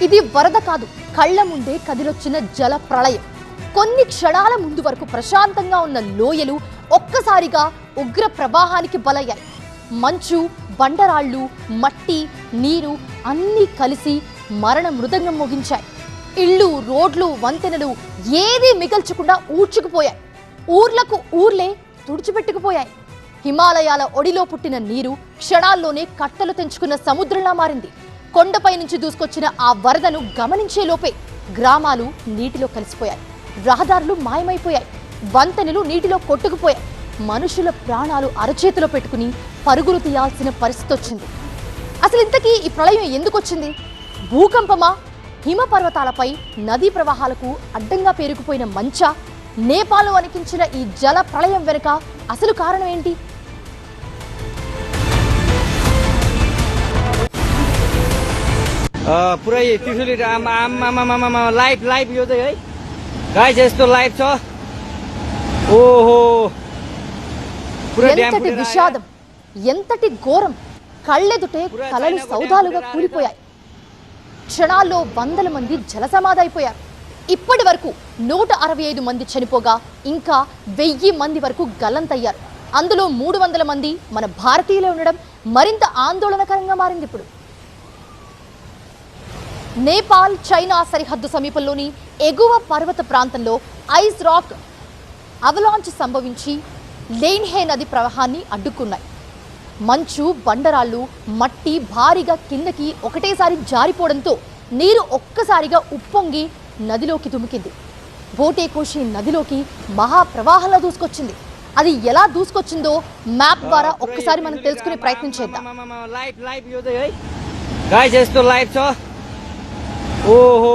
ఇది వరద కాదు, కళ్ల ముందే కదిలొచ్చిన జల ప్రళయం. కొన్ని క్షణాల ముందు వరకు ప్రశాంతంగా ఉన్న లోయలు ఒక్కసారిగా ఉగ్ర ప్రవాహానికి బలయ్యాయి. మంచు, బండరాళ్ళు, మట్టి, నీరు అన్నీ కలిసి మరణ మృదంగం మోగించాయి. ఇళ్ళు, రోడ్లు, వంతెనలు ఏదీ మిగల్చకుండా ఊడ్చుకుపోయాయి. ఊర్లకు ఊర్లే తుడిచిపెట్టుకుపోయాయి. హిమాలయాల ఒడిలో పుట్టిన నీరు క్షణాల్లోనే కట్టలు తెంచుకున్న సముద్రంలా మారింది. కొండపై నుంచి దూసుకొచ్చిన ఆ వరదను గమనించే లోపే గ్రామాలు నీటిలో కలిసిపోయాయి. రహదారులు మాయమైపోయాయి. వంతెనలు నీటిలో కొట్టుకుపోయాయి. మనుషుల ప్రాణాలు అరచేతిలో పెట్టుకుని పరుగులు తీయాల్సిన పరిస్థితి వచ్చింది. అసలు ఇంతకీ ఈ ప్రళయం ఎందుకు వచ్చింది? భూకంపమా? హిమ పర్వతాలపై నదీ ప్రవాహాలకు అడ్డంగా పేరుకుపోయిన మంచా? నేపాల్ వణికించిన ఈ జల ప్రళయం వెనుక అసలు కారణం ఏంటి? पुरै त्रिशुली लाइभ लाइभ यो चाहिँ है गाइस यस्तो लाइभ छ। ओहो ఎంతటి విషాదం, ఎంతటి ఘోరం! కళ్ళెదుటే కలలు సౌధాలుగా కూలిపోయాయి. క్షణాల్లో వందల మంది జలసమాధైపోయారు. ఇప్పటి వరకు 165 మంది చనిపోగా ఇంకా 1000 మంది వరకు గల్లంతయ్యారు. అందులో 300 మంది మన భారతీయులే ఉండడం మరింత ఆందోళనకరంగా మారింది. ఇప్పుడు నేపాల్, చైనా సరిహద్దు సమీపంలోని ఎగువ పర్వత ప్రాంతంలో ఐస్ రాక్ అవలాంచ్ సంభవించి లేన్హే నది ప్రవాహాన్ని అడ్డుకున్నాయి. మంచు, బండరాళ్ళు, మట్టి భారీగా కిందకి ఒకటేసారి జారిపోవడంతో నీరు ఒక్కసారిగా ఉప్పొంగి నదిలోకి దుమికింది. బోటేకోషి నదిలోకి మహాప్రవాహంలో దూసుకొచ్చింది. అది ఎలా దూసుకొచ్చిందో మ్యాప్ ద్వారా ఒక్కసారి మనం తెలుసుకునే ప్రయత్నం చేద్దాం. ओहो